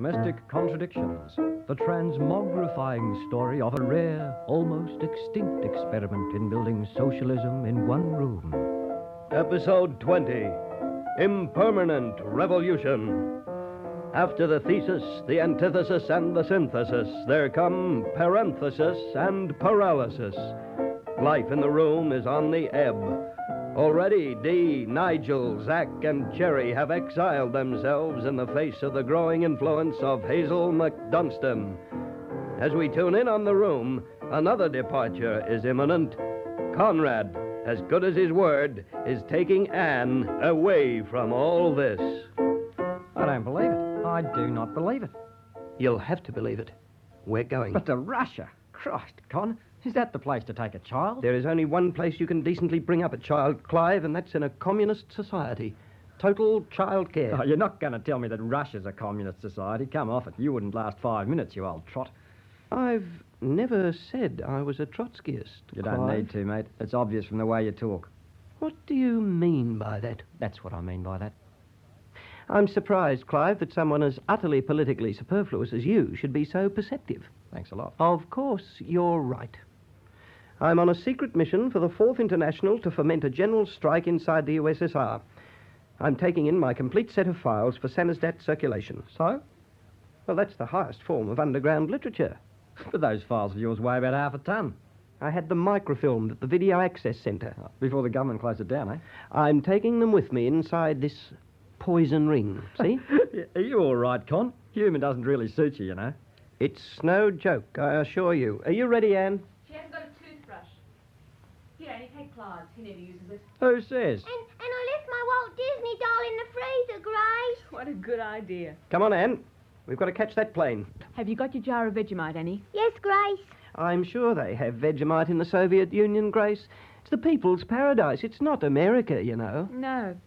Domestic Contradictions, the transmogrifying story of a rare, almost extinct experiment in building socialism in one room. Episode 20, Impermanent Revolution. After the thesis, the antithesis, and the synthesis, there come parenthesis and paralysis. Life in the room is on the ebb. Already Dee, Nigel, Zach, and Cherry have exiled themselves in the face of the growing influence of Hazel McDunstan. As we tune in on the room, another departure is imminent. Conrad, as good as his word, is taking Anne away from all this. I don't believe it. I do not believe it. You'll have to believe it. We're going. But to Russia? Christ, Con, is that the place to take a child? There is only one place you can decently bring up a child, Clive, and that's in a communist society. Total child care. Oh, you're not going to tell me that Russia's a communist society. Come off it. You wouldn't last 5 minutes, you old trot. I've never said I was a Trotskyist. You don't need to, mate. It's obvious from the way you talk. What do you mean by that? That's what I mean by that. I'm surprised, Clive, that someone as utterly politically superfluous as you should be so perceptive. Thanks a lot. Of course, you're right. I'm on a secret mission for the Fourth International to foment a general strike inside the USSR. I'm taking in my complete set of files for Samizdat circulation. So? Well, that's the highest form of underground literature. But those files of yours weigh about half a ton. I had them microfilmed at the Video Access Centre. Before the government closed it down, eh? I'm taking them with me inside this poison ring, see? Are you all right, Con? Humour doesn't really suit you, you know. It's no joke, I assure you. Are you ready, Anne? She hasn't got a toothbrush. Here, Annie, take Clive's. He never uses it. Who says? And I left my Walt Disney doll in the freezer, Grace. What a good idea. Come on, Anne. We've got to catch that plane. Have you got your jar of Vegemite, Annie? Yes, Grace. I'm sure they have Vegemite in the Soviet Union, Grace. It's the people's paradise. It's not America, you know. No.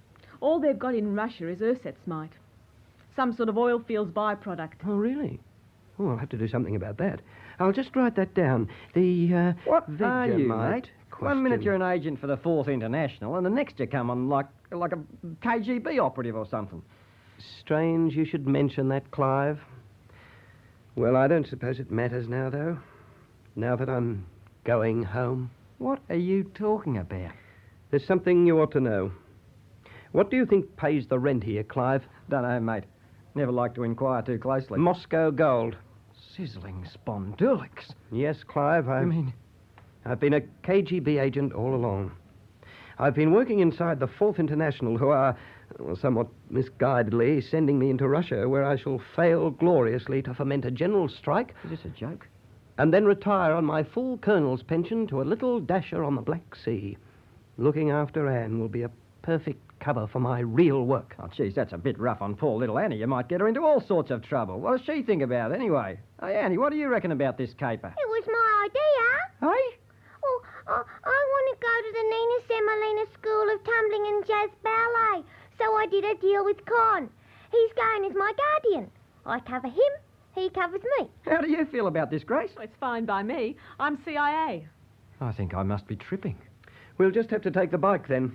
All they've got in Russia is ersatz-mite. Some sort of oil fields byproduct. Oh, really? Oh, I'll have to do something about that. I'll just write that down. The, What Vegemite are you, mate? question. 1 minute you're an agent for the Fourth International, and the next you come on like a KGB operative or something. Strange you should mention that, Clive. Well, I don't suppose it matters now, though. Now that I'm going home. What are you talking about? There's something you ought to know. What do you think pays the rent here, Clive? Don't know, mate. Never like to inquire too closely. Moscow gold. Sizzling spondulics. Yes, Clive, I mean... I've been a KGB agent all along. I've been working inside the Fourth International, who are, well, somewhat misguidedly, sending me into Russia, where I shall fail gloriously to foment a general strike. Is this a joke? And then retire on my full colonel's pension to a little dasher on the Black Sea. Looking after Anne will be a perfect cover for my real work. Oh, geez, that's a bit rough on poor little Annie. You might get her into all sorts of trouble. What does she think about it, anyway? Hey, Annie, what do you reckon about this caper? It was my idea. Hey? Well, I want to go to the Nina Semolina School of Tumbling and Jazz Ballet, so I did a deal with Con. He's going as my guardian. I cover him, he covers me. How do you feel about this, Grace? Well, it's fine by me. I'm CIA. I think I must be tripping. We'll just have to take the bike, then.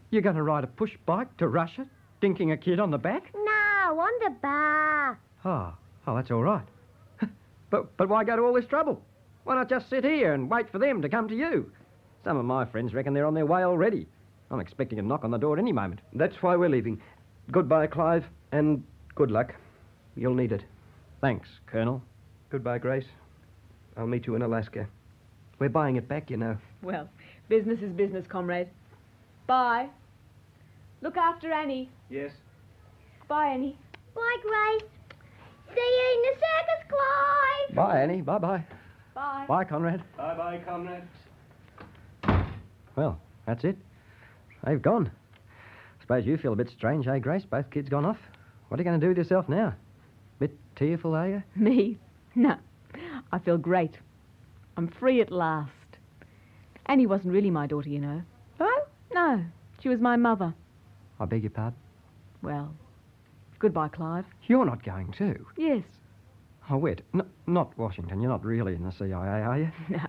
You're going to ride a push bike to Russia, dinking a kid on the back? No, on the bar. Oh, that's all right. But why go to all this trouble? Why not just sit here and wait for them to come to you? Some of my friends reckon they're on their way already. I'm expecting a knock on the door at any moment. That's why we're leaving. Goodbye, Clive, and good luck. You'll need it. Thanks, Colonel. Goodbye, Grace. I'll meet you in Alaska. We're buying it back, you know. Well, business is business, comrade. Bye. Look after Annie. Yes. Bye, Annie. Bye, Grace. See you in the circus, Clive. Bye, Annie. Bye-bye. Bye. Bye, Conrad. Bye-bye, comrades. Well, that's it. They've gone. Suppose you feel a bit strange, eh, Grace? Both kids gone off. What are you going to do with yourself now? Bit tearful, are you? Me? No. I feel great. I'm free at last. Annie wasn't really my daughter, you know. Oh? No. She was my mother. I beg your pardon? Well, goodbye, Clive. You're not going too. Yes. Oh, wait. Not Washington. You're not really in the CIA, are you? No.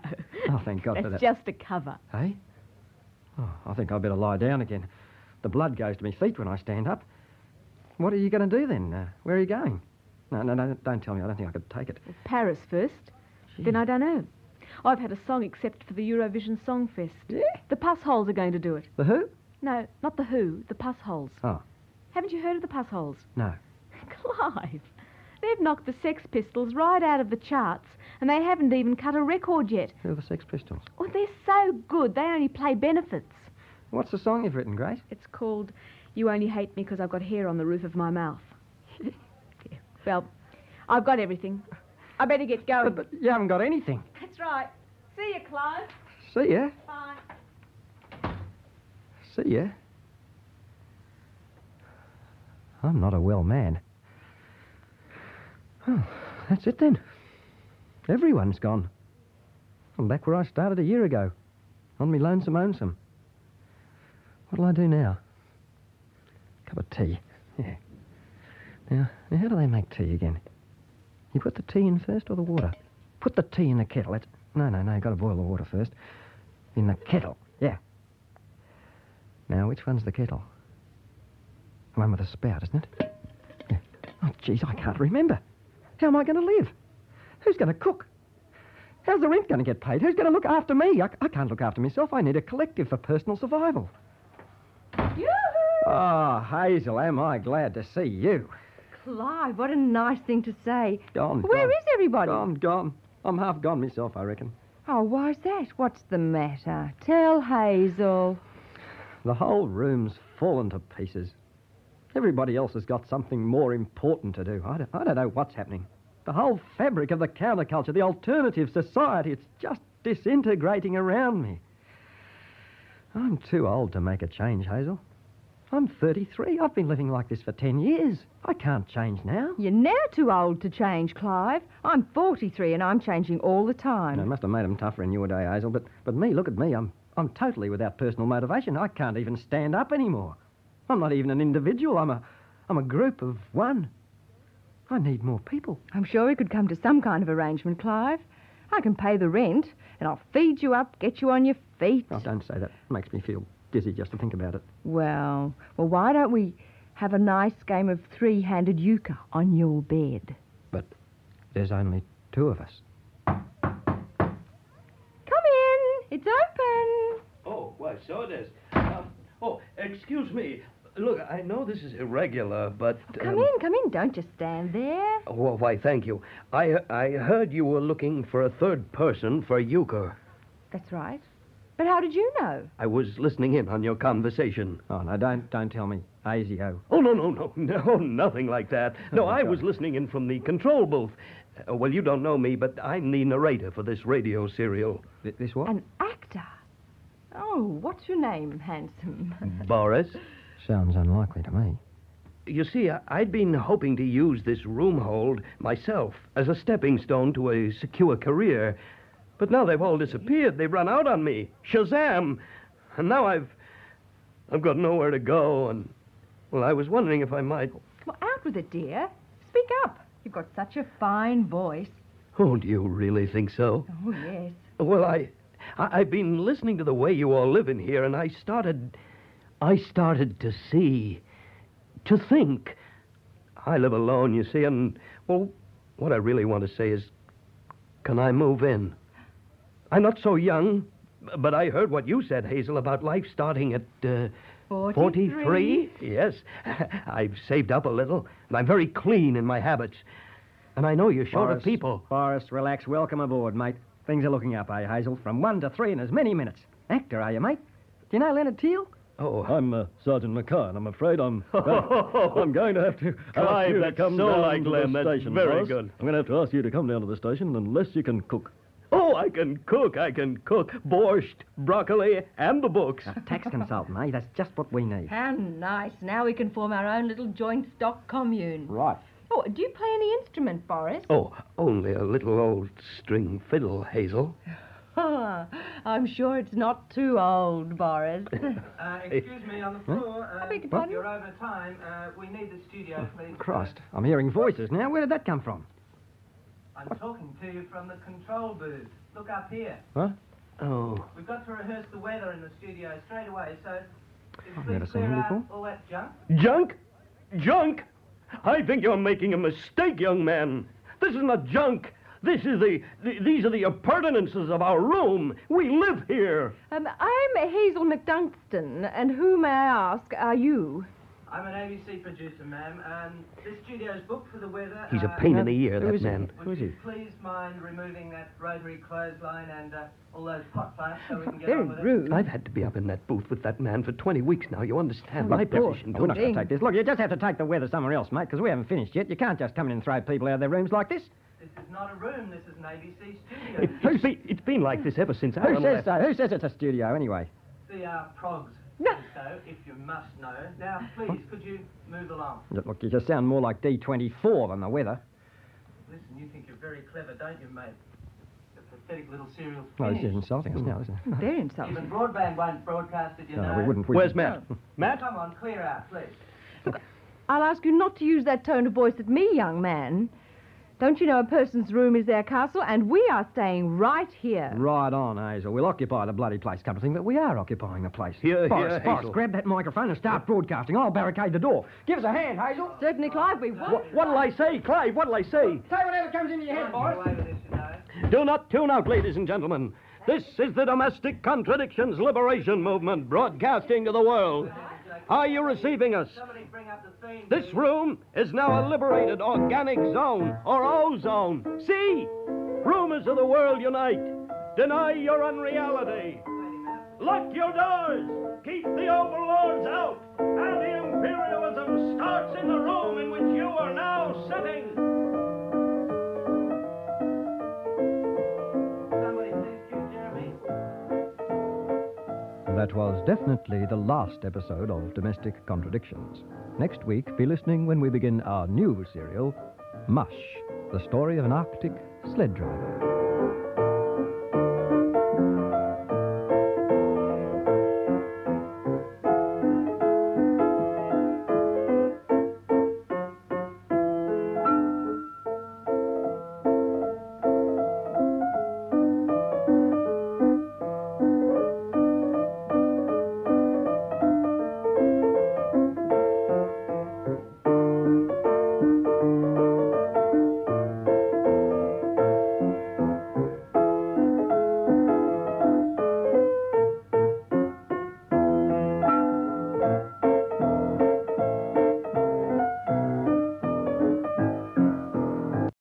Oh, thank God for that. That's just a cover. Eh? Oh, I think I'd better lie down again. The blood goes to my feet when I stand up. What are you going to do then? Where are you going? No, don't tell me. I don't think I could take it. Paris first. Then I don't know. I've had a song accepted for the Eurovision Song Fest. Yeah? The Puss Holes are going to do it. The who? No, not the Who, the Puss Holes. Oh, Haven't you heard of the Puss Holes? no. Clive, they've knocked the Sex Pistols right out of the charts, and they haven't even cut a record yet. Who are the Sex Pistols? Oh, they're so good, they only play benefits. What's the song you've written, Grace? It's called You Only Hate Me Because I've Got Hair on the Roof of My Mouth. Yeah. Well, I've got everything. I better get going. But you haven't got anything. That's right. See you, Clive. See ya. Bye. See ya. I'm not a well man. Oh, that's it then. Everyone's gone. I'm back where I started a year ago. On me lonesome. What'll I do now? Cup of tea. Yeah. Now, how do they make tea again? You put the tea in first or the water? Put the tea in the kettle. No, you've got to boil the water first. In the kettle. Yeah. Now, which one's the kettle? The one with the spout, isn't it? Yeah. Oh, geez, I can't remember. How am I going to live? Who's going to cook? How's the rent going to get paid? Who's going to look after me? I can't look after myself. I need a collective for personal survival. Yoo-hoo! Oh, Hazel, am I glad to see you. Clive, what a nice thing to say. Gone. Where is everybody? Gone. I'm half gone myself, I reckon. Oh, why's that? What's the matter? Tell Hazel. The whole room's fallen to pieces. Everybody else has got something more important to do. I don't know what's happening. The whole fabric of the counterculture, the alternative society, it's just disintegrating around me. I'm too old to make a change, Hazel. I'm 33. I've been living like this for 10 years. I can't change now. You're now too old to change, Clive. I'm 43 and I'm changing all the time. I must have made them tougher in your day, Hazel. But me, look at me. I'm totally without personal motivation. I can't even stand up anymore. I'm not even an individual. I'm a group of one. I need more people. I'm sure we could come to some kind of arrangement, Clive. I can pay the rent and I'll feed you up, get you on your feet. Oh, don't say that. It makes me feel dizzy just to think about it. Well, why don't we have a nice game of three-handed euchre on your bed? But there's only two of us. Come in. It's open. Oh, why, so it is. Excuse me. Look, I know this is irregular, but... Come in. Don't just stand there. Well, why, thank you. I heard you were looking for a third person for euchre. That's right. But how did you know? I was listening in on your conversation. Oh, no, don't tell me. ASIO. Oh, no, nothing like that. No, I was listening in from the control booth. Well, you don't know me, but I'm the narrator for this radio serial. This what? An actor? Oh, what's your name, handsome? Boris? Sounds unlikely to me. You see, I'd been hoping to use this room hold myself as a stepping stone to a secure career. But now they've all disappeared. They've run out on me. Shazam! And now I've got nowhere to go, and... Well, I was wondering if I might... Well, out with it, dear. Speak up. You've got such a fine voice. Oh, do you really think so? Oh, yes. Well, I've been listening to the way you all live in here, and I started to see, to think. I live alone, you see, and, well, what I really want to say is, can I move in? I'm not so young, but I heard what you said, Hazel, about life starting at, 43? Yes. I've saved up a little, and I'm very clean in my habits. And I know you're short of people. Boris, relax. Welcome aboard, mate. Things are looking up, eh, Hazel? From 1 to 3 in as many minutes. Actor, are you, mate? Do you know Leonard Teal? Oh, I'm Sergeant McCann, and I'm afraid I'm going to have to Clive, ask you to that's come so down like to Len. the That's station. very Boris. good. I'm going to have to ask you to come down to the station unless you can cook. Oh, I can cook. Borscht, broccoli, and the books. A tax consultant, eh? That's just what we need. How nice. Now we can form our own little joint stock commune. Right. Oh, do you play any instrument, Boris? Oh, only a little old string fiddle, Hazel. I'm sure it's not too old, Boris. Excuse me, on the floor. I beg your pardon? You're over time. We need the studio, please. Christ, I'm hearing voices now. Where did that come from? I'm talking to you from the control booth. Look up here. Huh? Oh. We've got to rehearse the weather in the studio straight away, so I've please never seen clear him out before. all that junk. Junk? I think you're making a mistake, young man. This isn't junk. These are the appurtenances of our room. We live here. I'm Hazel McDunstan, and who, may I ask, are you? I'm an ABC producer, ma'am, and this studio's booked for the weather. He's a pain in the ear, who that is he? man. Who is he? Would you please mind removing that rotary clothesline and all those pot plants so we can get Very on with it? rude. I've had to be up in that booth with that man for 20 weeks now. You understand my Look, Bill, position, we're don't not you? going to take this. Look, you just have to take the weather somewhere else, mate, because we haven't finished yet. You can't just come in and throw people out of their rooms like this. This is not a room, this is an ABC studio. It's been like this ever since Who Alan says left. so? Who says it's a studio, anyway? The progs No. say so, if you must know. Now, please, could you move along? Look, you just sound more like D24 than the weather. Listen, you think you're very clever, don't you, mate? The pathetic little serial Oh, this finish. is insulting us now, isn't it? Very insulting. Even broadband won't broadcast it, you know. No, we wouldn't. Where's Matt? Matt? Come on, clear out, please. I'll ask you not to use that tone of voice at me, young man. Don't you know a person's room is their castle, and we are staying right here. Right on, Hazel. We'll occupy the bloody place, come to think, but we are occupying the place. Here, Boris, Hazel. Boris, grab that microphone and start broadcasting. I'll barricade the door. Give us a hand, Hazel. Certainly, Clive, we will. What'll I say, Clive? What'll I say? Say whatever comes into your head, Get Boris. away with this, you know. Do not tune out, ladies and gentlemen. This is the Domestic Contradictions Liberation Movement broadcasting to the world. Are you receiving us? Somebody bring up the theme. This room is now a liberated organic zone, or ozone. See? Rumors of the world unite. Deny your unreality. Lock your doors. Keep the overlords out. Anti-imperialism starts in the room in which you are now sitting. Somebody please cue Jeremy. That was definitely the last episode of Domestic Contradictions. Next week, be listening when we begin our new serial, Mush, the story of an Arctic sled driver.